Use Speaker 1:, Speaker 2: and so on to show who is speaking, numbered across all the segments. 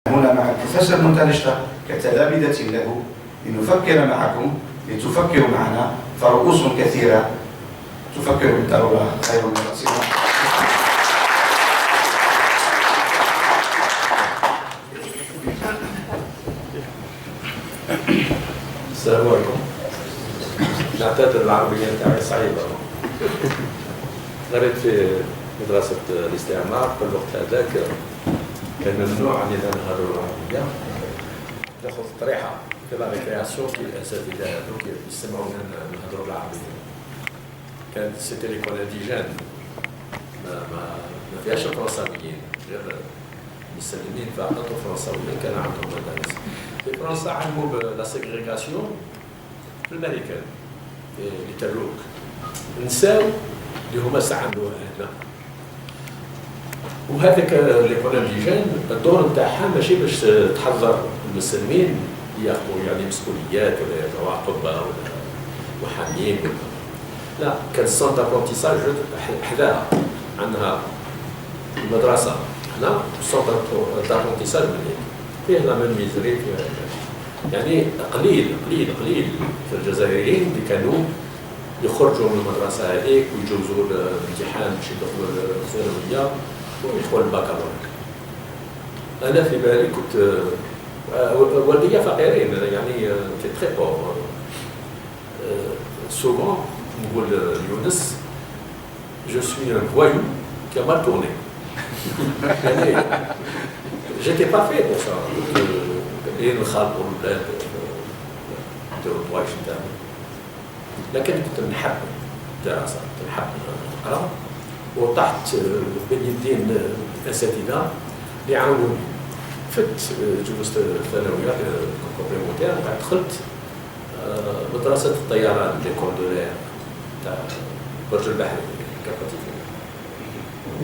Speaker 1: هنا مع البروفيسور مونتالشتا كتلامذة له لنفكر معكم لتفكروا معنا، فرؤوس كثيرة تفكر بالضرورة خير من رأسها.
Speaker 2: السلام عليكم. نعتذر العربية تاعي صعيبة. قريت في مدرسة الاستعمار في الوقت هذاك كان ممنوع علينا نهضروا العربية. ناخذ طريحة في لا ريكرياسيون في الأساتذة هذوك يسمعوا لنا نهضروا العربية. كانت سيتي ليكول انديجان ما فيهاش فرنساويين غير مسلمين فقط وفرنساويين كان عندهم مدارس. في فرنسا علموا بلا سيغريغاسيون في الامريكان في ليتروك نساو اللي هما استعملوها هنا. وهذاك ليكول انديجان الدور نتاعها ماشي باش تحضر المسلمين ياخذوا يعني مسؤوليات ولا يرجعوا اطباء ولا محامين، لا كان السنتر دابونتيساج حداها عندها المدرسه هنا السنتر دابونتيساج فيه لا ميم ميزري يعني قليل في الجزائريين اللي كانوا يخرجوا من المدرسه هذيك ويجوزوا الامتحان باش يدخلوا الثانويه ويدخلوا البكالوريا. انا في بالي كنت والديا فقيرين يعني كي تري بوفر سوفون نقول يونس جو سوي ان فوايو كي ما تورني يعني j'étais pas fait pour ça. اللي نخالطوا الولاد نديروا الطوايش نتاعنا، لكن كنت نحب الدراسه، كنت نحب نقرا وطحت بين يدين الاساتذه اللي عاونوني. فت جوزت الثانويه كومبليمونتير وبعد دخلت مدرسه الطيران ليكول دو لير تاع برج البحري كاباتيفي.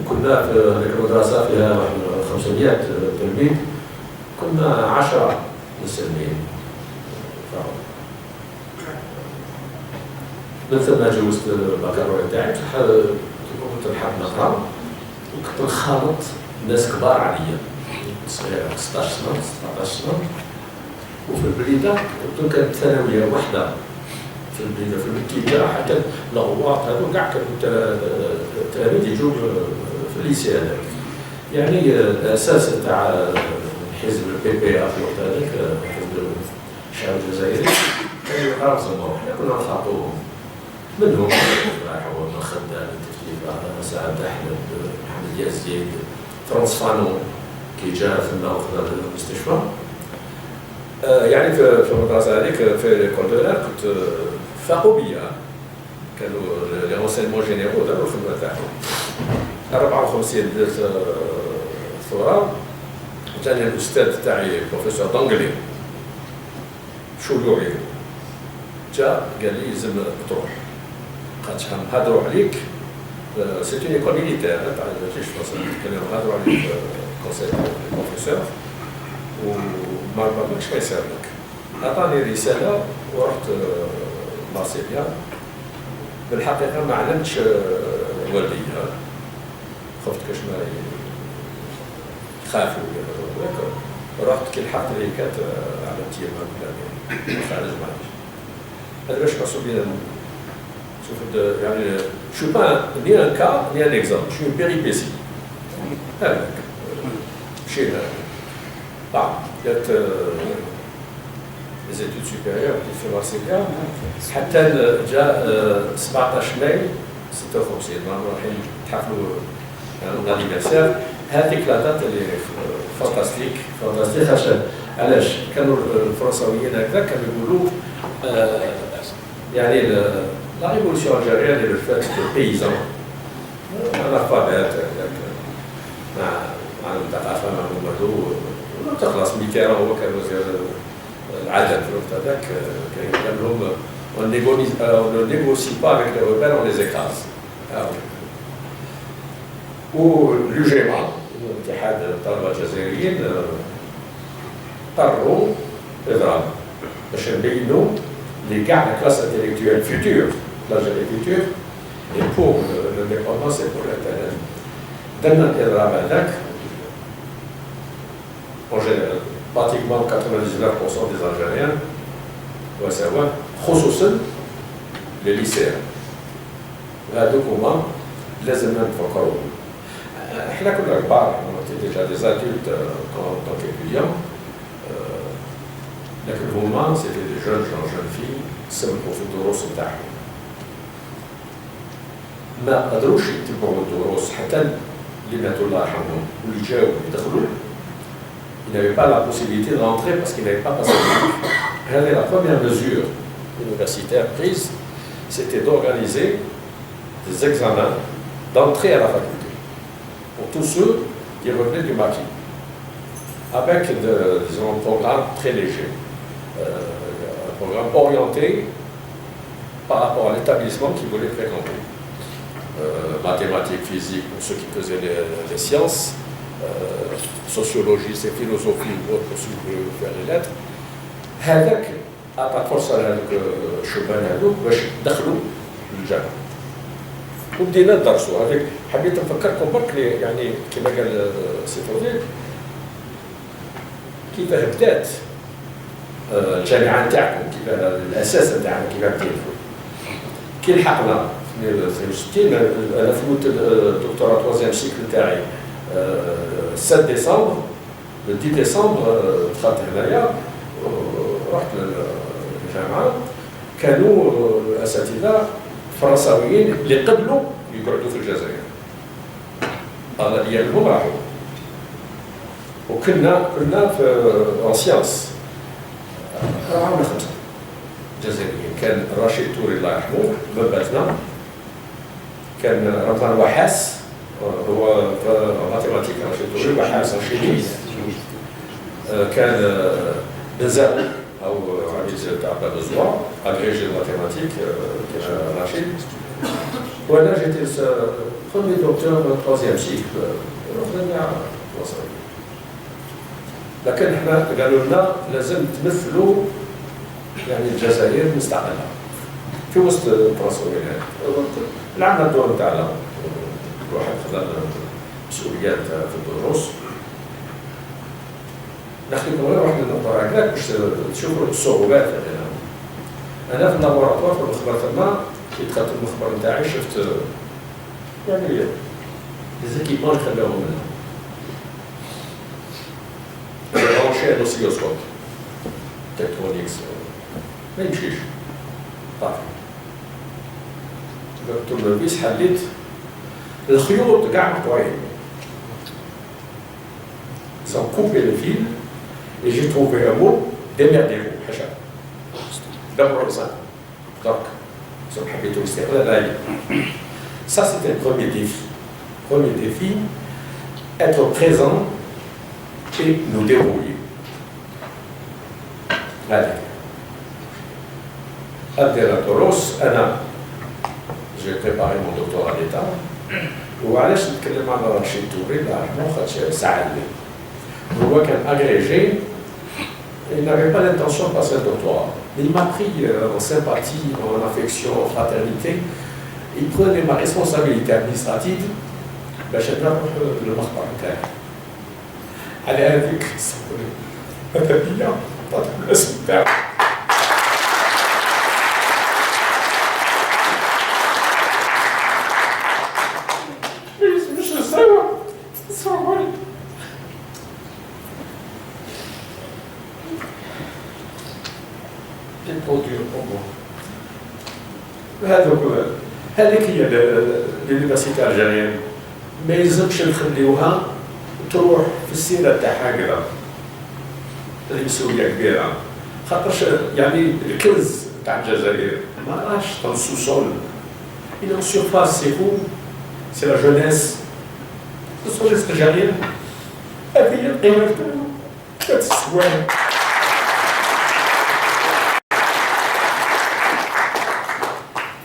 Speaker 2: كنا في هذيك المدرسه فيها 500 تلميذ، كنا 10 مسلمين. من ثم جوزت البكالوريا تاعي كنت نحب نقرا وكنت نخالط ناس كبار عليا صغير 16 سنه 17 سنه. وفي البليده كانت ثانويه واحده في البليده في المكيده، حتى الاغواط هذو كاع كانوا التلاميذ يجوا في الليسي هذاك. يعني الاساس تاع حزب البي بي في الوقت هذاك حزب الشعب الجزائري كانوا يقراو زعما حنا كنا نخاطبوهم، منهم راحوا الخدام التكليف سعد احمد محمد يزيد فرانس فانو كي جاء ثم اخذ المستشفى. يعني في المدرسه هذيك في ليكول دو لير كنت فاقوا بيا، كانوا لي رونسينمون جينيرو داروا الخدمه تاعهم. 54 درت ثوره، جاني الاستاذ تاعي بروفيسور دونغلي شولوري جا قال لي لازم تروح، قالت نهضروا عليك سي اون ايكول ميليتير تاع الجيش الفرنسي، كانوا نهضروا عليك كونسيل بروفيسور وما بالكش ما يصير لك. عطاني رساله ورحت مارسيليا. بالحقيقه ما علمتش والديا، خفت كاش ما يخافوا رحت كي لحقت لي كانت على تيما ولا خارج معايا. هذا باش نحسوا بينا شوف يعني شو با ني ان كا ني ان اكزامبل، شو بيريبيسي هذاك مشينا درت لي زيتود سوبيريور في مارسيليا حتى جاء 17 ماي 56 رايحين نحفلوا الانيفرسير. هذيك لا دات اللي فانتاستيك علاش كانوا الفرنساويين هكذا كانوا يقولوا يعني لا ريفولوسيون الجزائريه اللي فاتت البيزان الانالفابيت مع الثقافه مع مبادو تخلص ميتيران هو كان وزير العدل في الوقت هذاك قال لهم on ne négocie pas avec les rebelles, on les écrase. والجامعة اتحاد الطلبة الجزائريين قرروا إضراب باش نبينوا لي كاع لا كلاس انتيليكتويال فيتور لاجيري فيتور اي بور لونديبوندونس اي بور لانتيرنت. درنا الإضراب هذاك pratiquement 99% des Algériens وسواء خصوصا les lycéens. هذوك هما لازمنا نفكروا. احنا كنا كبار، on était déjà des adultes en tant qu'étudiants. لكن هما c'était des jeunes filles سمحوا في الدروس نتاعهم. ما قدروش يتبعوا الدروس حتى اللي ماتوا الله يرحمهم واللي جاوا يدخلوا. Ils n'avaient pas la possibilité de rentrer parce qu'ils n'avaient pas passé le bac. La première mesure universitaire prise, c'était d'organiser des examens d'entrée à la faculté pour tous ceux qui revenaient du maquis, avec disons, un programme très léger, un programme orienté par rapport à l'établissement qu'ils voulaient fréquenter. Mathématiques, physique pour ceux qui faisaient les sciences, sociologie, c'est philosophie ou autre pour ceux qui voulaient faire les lettres. هذاك أعطى فرصة لهذوك الشبان هذوك باش يدخلوا للجامعة. وبدينا ندرسوا هذيك. حبيت نفكركم برك يعني كما قال سي فوزي كيفاه بدات الجامعة نتاعكم، كيفاه الأساس نتاعنا كيفاه بديتوا. كي لحقنا في 62 أنا فوت الدكتوراه توازيام سيكل نتاعي 7 ديسمبر، le 10 ديسمبر دخلت هنايا رحت للجامعة. كانوا الأساتذة فرنساويين اللي قبلوا يقعدوا في الجزائر. أغلبية منهم راحوا. وكنا في en sciences راحوا 5 جزائريين. كان رشيد توري الله يرحمه مباتنا، كان رمضان وحاس هو في ماتيماتيك رشيد توري، وحاس شيمي، كان بنزاو أو عميد تاع باب الزواق agrégé de mathématiques كان رشيد. وأنا جيت premier docteur troisième cycle رحنا فرنساوي. لكن احنا قالوا لنا لازم تمثلوا يعني الجزائر مستقلة في وسط الفرنساويين. لعبنا الدور نتاعنا، الواحد خذ مسؤوليات في الدروس. نخدموا غير واحد النقطة هكذاك باش تشوفوا الصعوبات. أنا في اللابوراتوار في المخبر تما كي دخلت المخبر نتاعي شفت يعني ليزيكيبمون اللي خلاوهم لنا. برونشي الأوسيلوسكوب تكترونيكس ما يمشيش طافي. التورنفيس حليت الخيوط كاع مقطوعين. Ils ont coupé le fil et j'ai trouvé un mot démerdez-vous حشا. d'abord ça. Donc, ils ont حبيتوا الاستقلال هاي. Ça c'était le premier défi. Premier défi, être présent et nous débrouiller. هذا. أبدأ الدروس أنا j'ai préparé mon doctorat d'État. وعلاش نتكلم على رشيد توري الله يرحمه خاطر ساعدني. هو كان agrégé, il n'avait pas l'intention de passer le doctorat. Mais il m'a pris en sympathie, en affection, en fraternité. Il prenait ma responsabilité administrative باش نروح للمخبر نتاعي. على هذيك ماذا بيا عطاتهم الاسم نتاعو. مش نسوى هذيك هي اليونيفرسيتي الجزائرية. ما يلزمش نخليوها تروح في السيرة تاعها هكذا. هذه مسؤولية كبيرة، خاطرش يعني الكنز تاع الجزائر ما راهش dans le sous-sol. Il est en surface, c'est vous, c'est la jeunesse. Ce sont les Algériens. هذه هي القيمة تاعهم. كتسوى.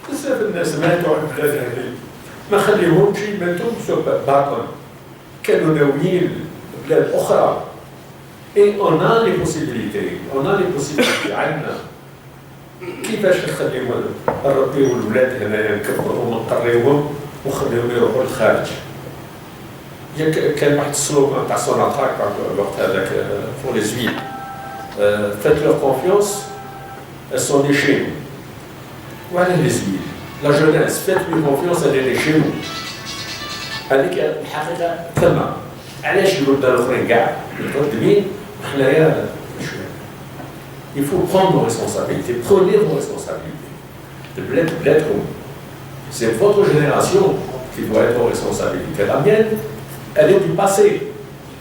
Speaker 2: بزاف الناس ماتوا على البلاد هذه. ما خليهمش يماتوا بسبب باطل. كانوا ناويين بلاد أخرى. Et on a les possibilités. عندنا. كيفاش نخليهم نربيو الولاد هنايا نكبروهم ونقريوهم ونخليهم يروحوا للخارج. Il y a quel واحد slogan تاع سوناتراك وقت هذاك pour les huiles. Faites leur confiance, elles sont nées chez nous. Voilà les huiles. La jeunesse, faites-lui confiance, elle est née chez nous. هذيك الحقيقة تما. علاش الولدان الآخرين كاع متقدمين وحنايا شوية. Il faut prendre vos responsabilités, prenez vos responsabilités. البلاد بلادكم. C'est votre génération qui doit être vos responsabilités. La mienne, elle est du passé.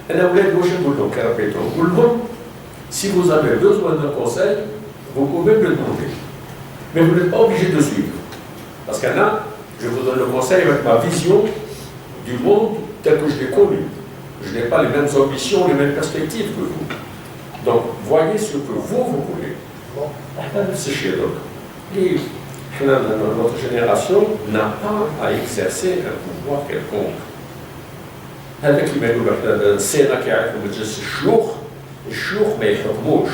Speaker 2: Elle a voulu si vous avez besoin d'un conseil, vous pouvez me le demander. Mais vous n'êtes pas obligé de suivre. Parce que là, je vous donne le conseil avec ma vision du monde tel que je l'ai connu. Je n'ai pas les mêmes ambitions, les mêmes perspectives que vous. Donc, voyez ce que vous voulez. Notre génération n'a pas à exercer un pouvoir quelconque. هذا كيما يقولوا السينة كيعرفوا مجلس الشيوخ ما يحكموش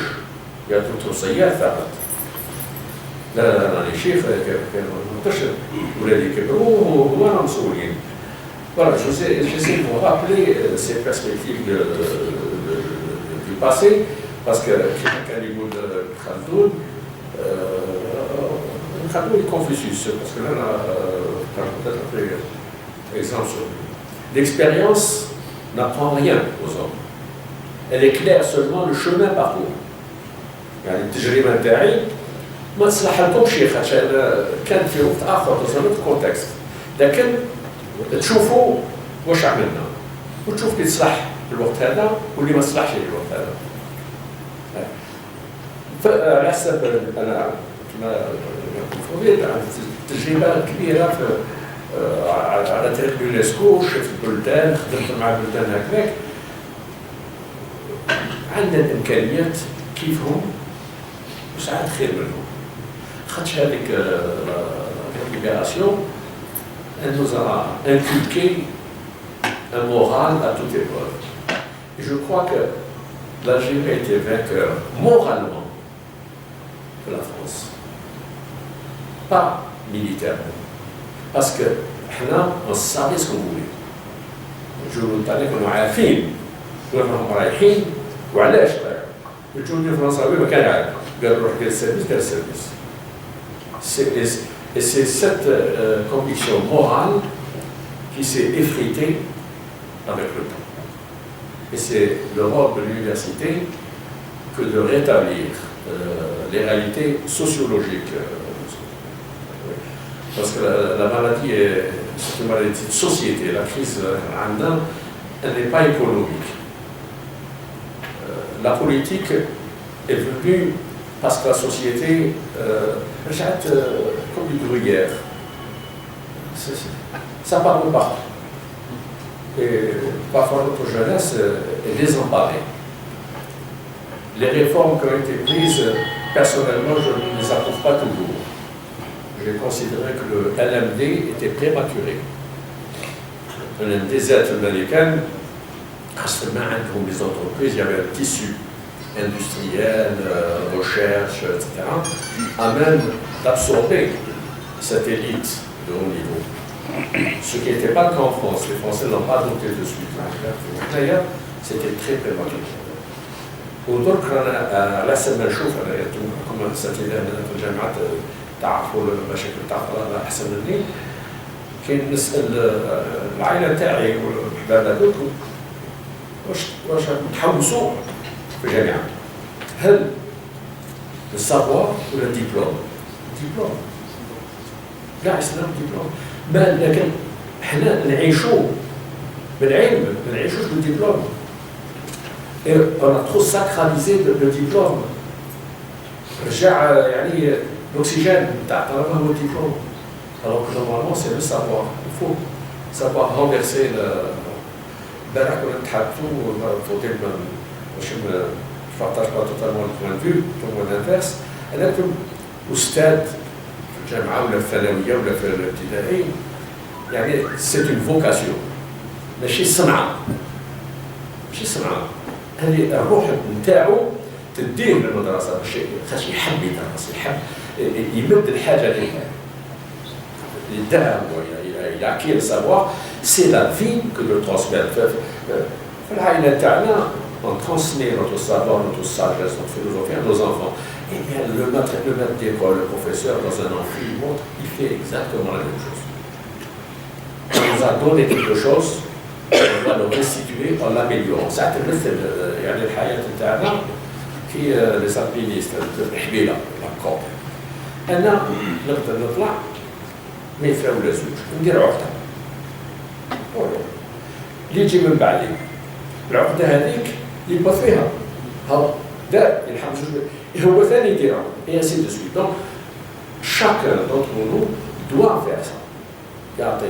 Speaker 2: يعطوا توصيات فقط. لا راني شيخ كانوا منتشر ولادي كبروا وهما مسؤولين. Voilà, j'essaie de vous rappeler ces perspectives du passé, parce que quand il dit Khaldoun, Khaldoun et Confucius, parce que là, on a peut-être un exemple sur lui. L'expérience n'apprend rien aux hommes. Elle éclaire seulement le chemin parcouru. يعني التجربة نتاعي ما تصلح لكمش خاطر كان في وقت آخر في نفس الكونتكست، لكن تشوفوا واش عملنا وتشوف اللي تصلح في الوقت هذا واللي ما تصلحش في الوقت هذا. فعلى حسب أنا كما قلت تجربة كبيرة في على طريق اليونسكو، شفت البلدان، خدمت مع البلدان هكذاك، عندنا الامكانيات كيفهم وساعات خير منهم. خاطش هذيك ليبراسيون elle nous a inculqué un moral à toute épreuve. Et je crois que l'Algérie a été vainqueur moralement de la France, pas militairement. Parce que on savait ce qu'on voulait. الجنود تاعنا كانوا عارفين وين راهم رايحين وعلاش رايحين. الجندي الفرنساوي ما كان عارف، قال روح دير السيرفيس دير السيرفيس. Et c'est cette conviction morale qui s'est effritée avec le temps. Et c'est le rôle de l'université que de rétablir les réalités sociologiques. Parce que la maladie c'est une maladie de société. La crise elle n'est pas économique. La politique est venue parce que la société comme du gruyère. Ça part de partout. Et parfois notre jeunesse est désemparée. Les réformes qui ont été prises, personnellement, je ne les approuve pas toujours. J'ai considéré que le LMD était prématuré. Le LMD américain, عندهم des entreprises, il y avait un tissu industriel, recherche, etc., à même d'absorber cette élite de haut niveau. Ce qui n'était pas le cas en France. Les Français n'ont pas adopté de suite. D'ailleurs, c'était très prématuré. ودرك رانا على حسب ما نشوف انا كما الاساتذه هنا في الجامعات تعرفوا المشاكل تاع الطلبه احسن مني. كاين نسال العائله تاعي والحباب هذوك واش تحوسوا في الجامعه؟ هل السافوار ولا الدبلوم؟ الدبلوم. كاع يسلم الدبلوم. لكن حنا نعيشوا بالعلم، ما نعيشوش بالدبلوم. Et on a trop sacralisé le diplôme. يعني l'oxygène تاع le diplôme. Alors que normalement c'est le savoir. Il faut savoir renverser le. البارح كنا نتحدثوا فوتي باش ما نفرطاش با توتالمون البوان فيو بوان انفيرس. انا كنت استاذ في الجامعه ولا في الثانويه ولا في الابتدائي. يعني سي اون فوكاسيون ماشي صنعه. ماشي صنعه. هذه الروح نتاعو تديه للمدرسه باش خاطر يحب يدرس، يحب يمد الحاجه للذهب il a acquis le savoir, c'est la vie que de le transmettre. On transmet notre savoir, notre sagesse, notre philosophie à nos enfants. Eh bien, le maître d'école, le professeur, dans un amphi, il montre, il fait exactement la même chose. Il nous a donné quelque chose, on va le restituer en l'améliorant. Ça, c'est le hayat تاعنا في les alpinistes, الحبيلة الكوب. أنا نقدر نطلع ما يفرق ولا زوج، ندير عقدة. اللي يجي من بعدي العقدة هذيك يبقى فيها ها دار يلحق زوج هو ثاني يديرها et ainsi de suite. Donc chacun d'entre nous doit faire ça. يعطي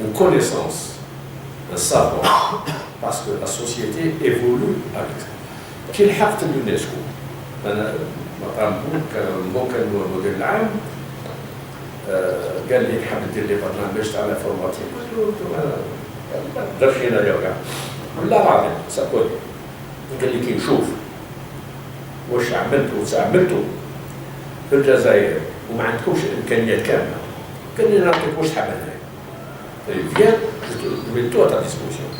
Speaker 2: une connaissance, un savoir, parce que la société évolue avec ça. كي لحقت اليونسكو أنا ممكن المدير العام قال لي نحب ندير لي برنامج تاع الانفورماتيك قلت له ما نقدرش هنا اليوم لا العظيم ساكون قال لي كي نشوف واش عملتوا في الجزائر وما عندكمش الامكانيات كامله قال لي نعطيك واش تحب هنايا فيان جو مي تو تا ديسبوزيسيون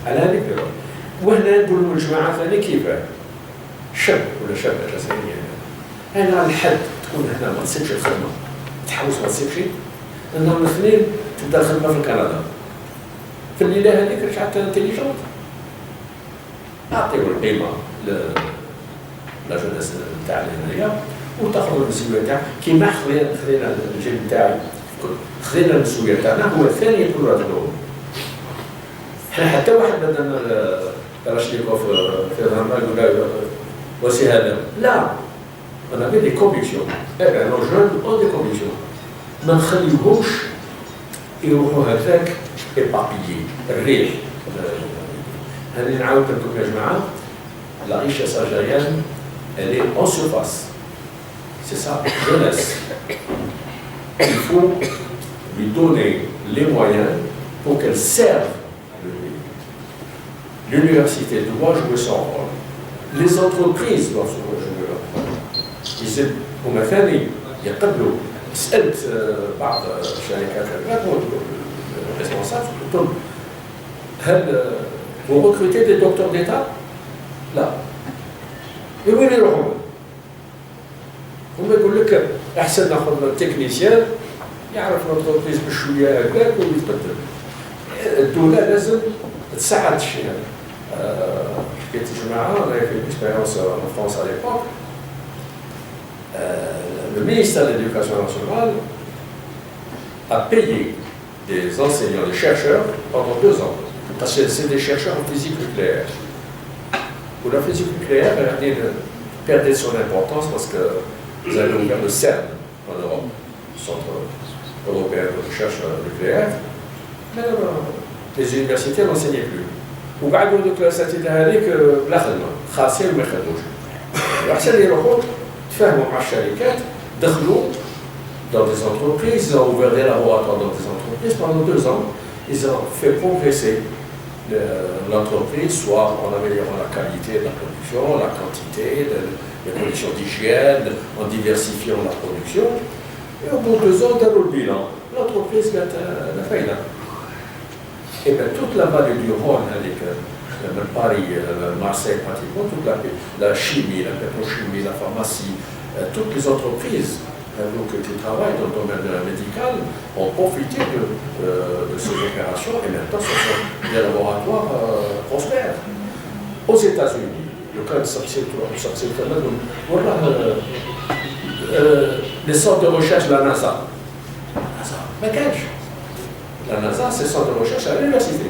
Speaker 2: على هذيك الوقت وهنا نقولوا الجماعه ثاني كيفاه شاب ولا شابه جزائريه انا الحد تكون هنا ما تسيبش الخدمه تحوس ما تسيبش النهار الاثنين تبدا الخدمه في كندا في الليله هذيك رجعت انتيليجونت اعطيو القيمه لا جونيس تاع هنايا وتاخذ المسؤوليه تاعك كيما خذينا الجيل تاعي خذينا المسؤوليه تاعنا هو الثاني يقول هذا هو احنا حتى واحد بدنا راشليكوف في الرمال يقول voici هذا لا انا بدي كونفيكسيون انا جون اون دي كونفيكسيون ما نخليهمش يروحوا هكاك ايبابيي الريح هذه نعاود لكم يا جماعه la richesse algérienne elle est en surface c'est ça jeunesse il faut lui donner les moyens pour qu'elle serve le pays. L'université doit jouer son rôle. Les entreprises doivent jouer leur rôle. هما ثاني يقبلوا سألت بعض الشركات الريسبونسابل قلت لهم هل vous recrutez des docteurs d'État؟ لا. وين يروحوا؟ هم يقول لك احسن ناخذ تكنيسيان يعرف الانتربريز بشويه هكاك ويتقدم. الدوله لازم تساعد الشيء هذا. حكيت جماعه انا في اكسبيريونس en France à l'époque. Le ministère de l'Éducation nationale a payé des enseignants, des chercheurs pendant 2 ans. Parce que c'est des chercheurs en physique nucléaire. Pour la physique nucléaire, elle perdait son importance parce que vous avez ouvert le CERN en Europe, le Centre européen de recherche nucléaire. Mais les universités n'enseignaient plus. وقعدوا دوك الاساتذه هذيك بلا خدمه خاصين وما يخدموش. احسن يروحوا تفاهموا مع الشركات دخلوا dans des entreprises, ils ont ouvert des laboratoires dans des entreprises pendant 2 ans. Ils ont fait progresser l'entreprise, soit en améliorant la qualité de la production, la quantité, les conditions d'hygiène, en diversifiant la production. Et au bout de 2 ans, dans le bilan, l'entreprise a fait là. Et bien toute la vallée du Rhône, avec Paris, Marseille pratiquement, toute la chimie, la pétrochimie, la pharmacie, toutes les entreprises qui travaillent dans le domaine médical ont profité de ces opérations et maintenant ce sont des laboratoires prospères. Aux États-Unis, le cas de les centres de recherche de la NASA. ما كانش. La NASA, c'est le centre de recherche à l'université.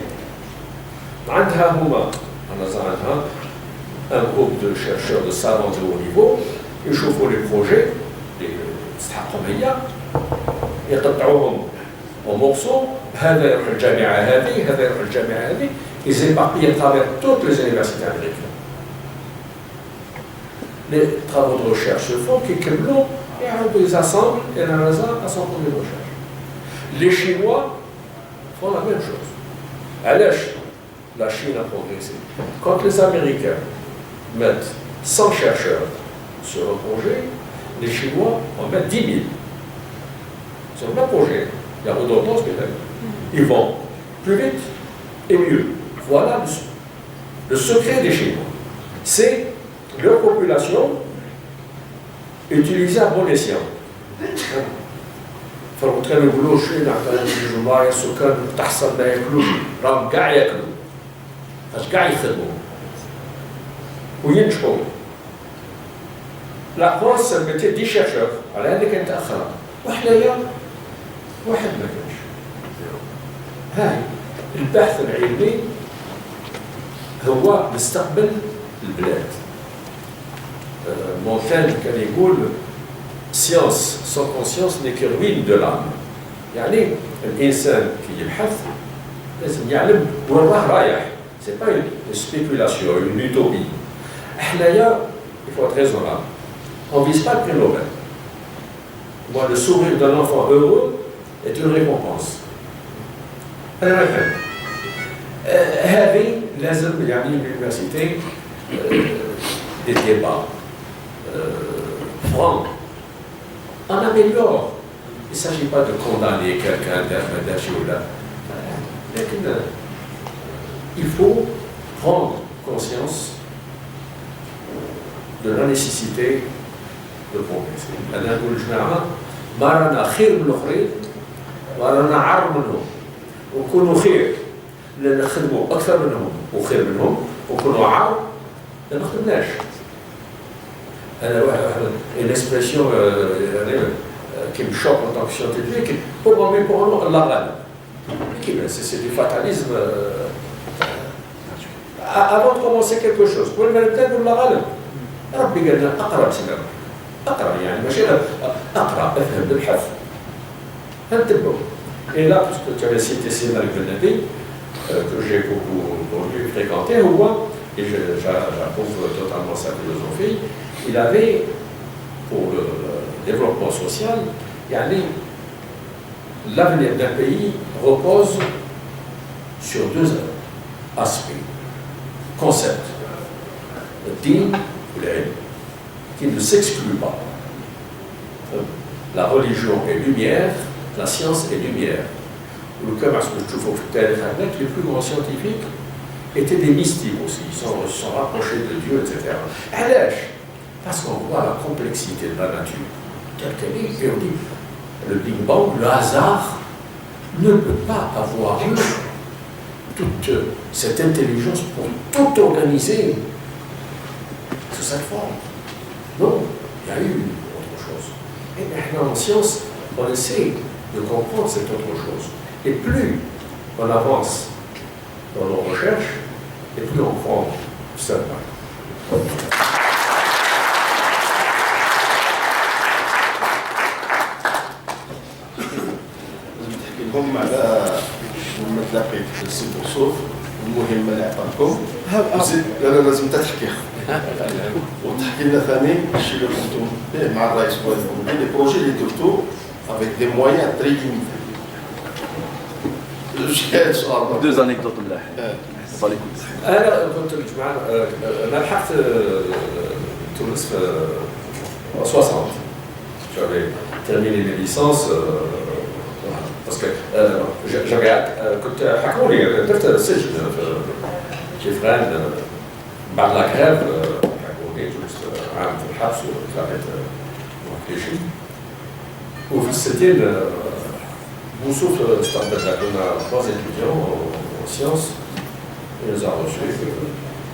Speaker 2: عندها هما النازا عندها un groupe de chercheurs de savants de haut niveau يشوفوا les projets تستحقهم هي يقطعوهم en morceaux هذا يروح الجامعة هذه هذا يروح الجامعة هذه ils éparpillent à travers toutes les universités américaines. Les travaux de recherche se font كيكملوا يعاودوا ils assemblent et la NASA a son projet de recherche. Les Chinois font la même chose. علاش la Chine a progressé? Quand les Américains mettent 100 chercheurs sur un projet, les Chinois en mettent 10 000. sur le même projet, il y a redondance, mais ils vont plus vite et mieux. Voilà le secret des Chinois. C'est leur population utilisée à bon escient. فالمتكلم يقولوا شيء نعطيهم الجمهورية السكان تحصل ما ياكلوش راهم كاع ياكلوا خاطر كاع يخدموا وينجحوا. لا فرنسا سميتها دي شيرشور على هذه كانت متأخرة وحنايا واحد ما كانش. هاي البحث العلمي هو مستقبل البلاد. مونتين كان يقول science sans conscience n'est que ruine de l'âme. يعني الإنسان كي يبحث لازم يعلم وين راه رايح. C'est pas une spéculation, une utopie. حنايا il faut être raisonnable. On ne vise pas le prix Nobel. Moi, le sourire d'un enfant heureux est une récompense. أنا ما فهمت. هذه لازم يعني l'université des débats francs. On améliore. Il ne s'agit pas de condamner quelqu'un d'Ahmed ou là. Il faut prendre conscience de la nécessité de progresser. أنا نقول الجماعة ما رانا خير من الآخرين ورانا عر منهم ونكونوا خير لأن نخدموا أكثر منهم وخير منهم ونكونوا عر لأن ما خدمناش. أنا واحد الإكسبرسيون qui me choque en tant que scientifique, pour moi, Allah غالب. C'est du fatalisme. Avant de commencer quelque chose, كل ما نبدا نقول الله غالب. ربي قال لنا اقرا بسلام. اقرا يعني ماشي اقرا افهم بالحث. انتبهوا. Et là, puisque tu avais cité Sénal Benabi, que j'ai beaucoup fréquenté, et j'approuve totalement sa philosophie, il avait, pour le développement social, l'avenir d'un pays repose sur deux aspects, concepts, le din ou l'ilm, qui ne s'excluent pas. La religion est lumière, la science est lumière. Comme les plus grands scientifiques étaient des mystiques aussi, ils se sont rapprochés de Dieu, etc. Parce qu'on voit la complexité de la nature. Telle qu'elle est, et on dit, le Big Bang, le hasard, ne peut pas avoir eu toute cette intelligence pour tout organiser sous cette forme. Non, il y a eu autre chose. Et maintenant, en science, on essaie de comprendre cette autre chose. Et plus on avance dans nos recherches, et plus on prend ça.
Speaker 3: هم على المتلاقي في السي بوصوف المهمه اللي عطاكم انا لازم تحكيها وتحكي لنا ثاني الشيء اللي قلتم به مع الرئيس والدكتور لي بروجي اللي درتو افيك دي مويان تري ليميتي.
Speaker 4: Deux anecdotes ملاح.
Speaker 2: أنا كنت الجماعة أنا لحقت تونس في 60. J'avais terminé mes licences parce que j'avais كنت حكوا لي درت السجن في فران بعد لا كريف حكوا لي جلست عام في الحبس وتلاقيت مكيشي وفي الستين بوصوف استقبلنا كنا 3 étudiants en sciences et nous a reçus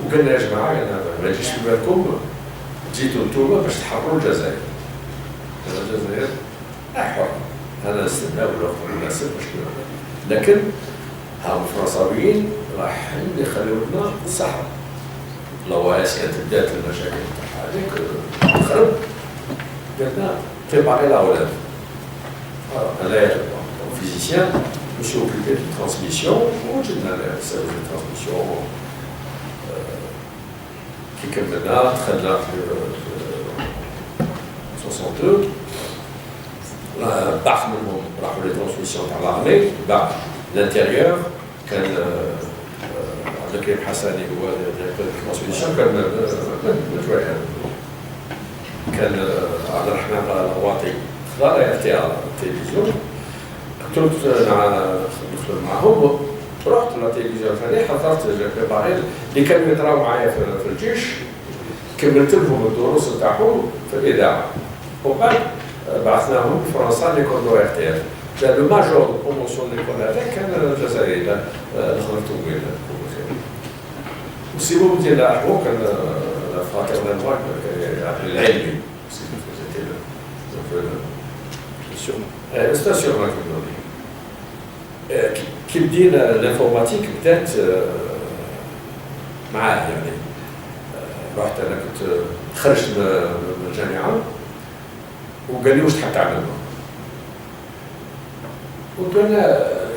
Speaker 2: وقال لنا يا جماعه انا ما نجيش في بالكم جيتوا انتوما باش تحرروا الجزائر. الجزائر حر انا نستنى ولا مناسب باش لكن هاو الفرنساويين رايحين يخليو لنا الصحراء. لواس كانت بدات المشاكل تاع هذيك خرب قالنا بريباري الاولاد. انا physicien, je me suis occupé de transmission, j'ai donné un service de transmission qui est comme là, très là, 62. Par les transmissions par l'armée, l'intérieur, avec les Hassani, le directeur de transmission, comme كان عبد الرحمن الغواطي خلال RTA التلفزيون قلت ندخل معهم رحت للتلفزيون ثاني حضرت بريباري اللي كانوا يطراو معايا في الجيش كملت لهم الدروس نتاعهم في الاذاعه ومن بعد بعثناهم لفرنسا ليكول دو ار تي اف لو ماجور دو بروموسيون ليكول هذاك كان جزائري خلطو وين وسيبو ديال هو كان فraternellement العلمي c'est sûrement qui me dit l'informatique peut-être معاه يعني رحت انا كنت خرجت من الجامعه وقال لي واش تحب تعمل؟ قلت له انا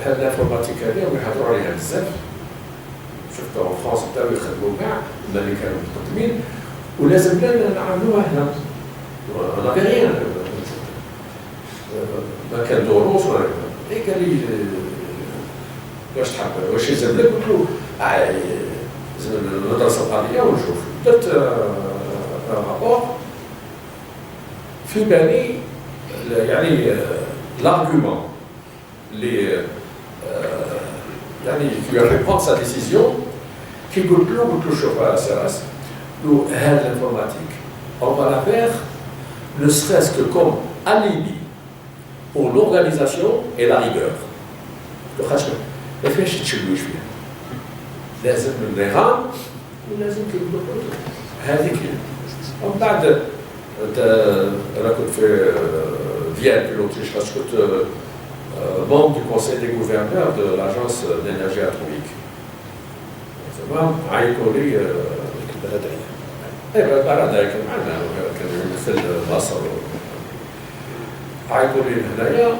Speaker 2: هاد الانفورماتيك هذه ويحضروا عليها بزاف شفتها في فرنسا بداو يخدموا كاع اللي كانوا متقدمين ولازم لنا نعملوها هنا انا غير ما كان دروس ولا قال لي واش تحب واش يلزم لك؟ قلت له المدرسه القضيه ونشوف درت رابور في بالي يعني l'argument اللي يعني qui a fait prendre sa décision qui قلت له شوف سراس له هذا الانفورماتيك on va la faire ne serait-ce que comme alibi pour l'organisation et la rigueur. ما فيهاش تشويش فيها. لازم النظام ولازم هذيك ومن بعد انا كنت في فيان في l'Autriche parce que كنت membre du conseil des gouverneurs de l'agence d'énergie atomique. تمام عيطوا لي البلدية. ايوه البلدية كان معنا كان مثل مصر عيطوا لي هنايا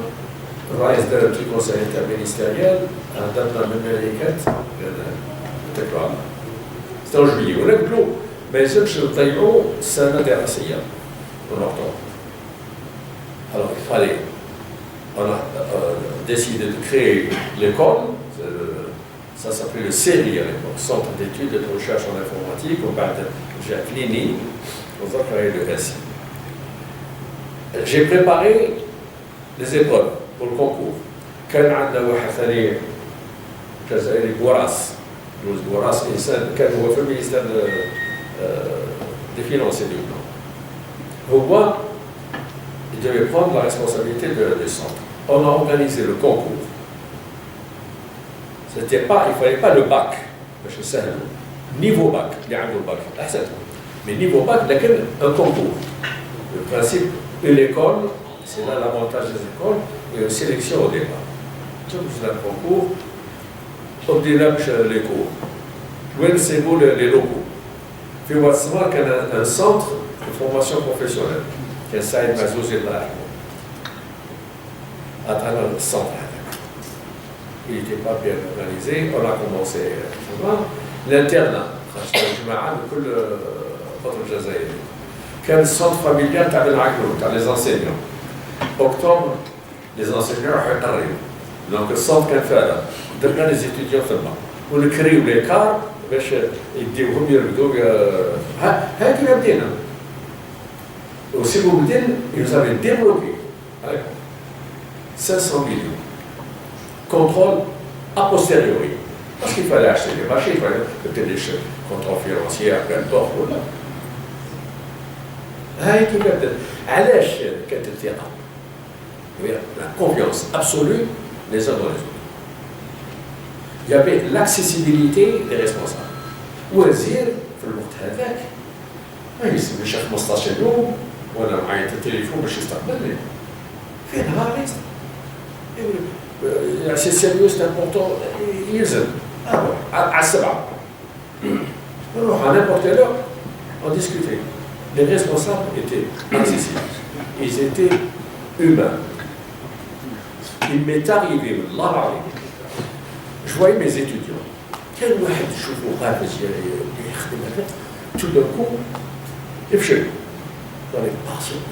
Speaker 2: الرئيس دار بتي كونساي انترمينيستيريال عندنا من الملكات اتكلوا على سي ان جويي ولا قلت له ما يلزمش نضيعوا السنه الدراسيه من اكتوبر. Alors il fallait on a décidé de créer l'école, ça s'appelait le CERI à l'époque, Centre d'études et de recherche en informatique, au بعد جاء كليني وصار créé le SI. J'ai préparé les épreuves pour le concours. كان عندنا واحد ثاني جزائري بوراس انسان كان هو في المينيستير دي فينانس هو il devait prendre la responsabilité du centre. On a organisé le concours. C'était pas, il fallait pas le bac, باش نسهلوا niveau bac اللي عنده الباك احسن mais niveau bac لكن un concours. Le principe une école, c'est là l'avantage des écoles, et une sélection au départ. Donc c'est un concours, وبدينا باش les cours. وين سيبوا les locaux. في واتسما كان un centre de formation professionnelle. كان سعيد معزوز الله يرحمه. عطانا السنتر هذاك. Il n'était pas bien organisé, on a commencé l'internat خاصة الجماعة لكل فترة الجزائر. كان السنتر فاميليال تاع العقلو تاع لي انسينيون. octobre les enseignants راحوا يقريو. دونك السنتر كان فارغ. درنا لي زيتيديون تما ونكريو لي كار باش يديوهم يرقدوا هكذا بدينا. Aussi Boumdine, il nous avait débloqué 500 millions. Contrôle a posteriori. Parce qu'il fallait acheter des marchés, il fallait peut-être des contrôles financiers à plein temps. La confiance absolue les uns dans les autres. Il y avait l'accessibilité des responsables. Ouazir, في الوقت هذاك ما يسمى شي 15 يوم وانا معايا التليفون باش يستقبلني في نهار يا سي سيريو سي امبورطون يلزم على السبعه نروح à n'importe quelle heure on discutait. Les responsables étaient accessibles, ils étaient humains. Il m'est arrivé والله العظيم je voyais mes étudiants كان واحد يشوفوا غابز يخدم هذا tout d'un coup يفشل dans les passions.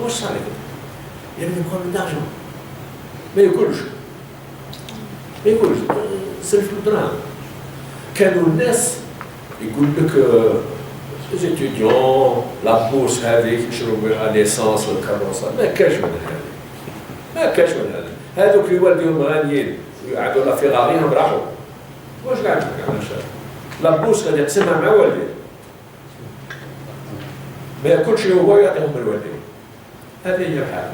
Speaker 2: واش صار لك؟ يعني يكون دارجون ما ياكلش سلف الدراهم. كانوا الناس يقول لك étudiants لا بورس هذيك يشربوا بها ليسانس والكروسه ما كاش من هذا هذوك اللي والديهم غاليين ويقعدوا لا في غاريهم راحوا واش قاعد على الشارع لابوس غادي يقسمها مع والديه ما ياكلش هو يعطيهم الوالدين هذه هي الحاله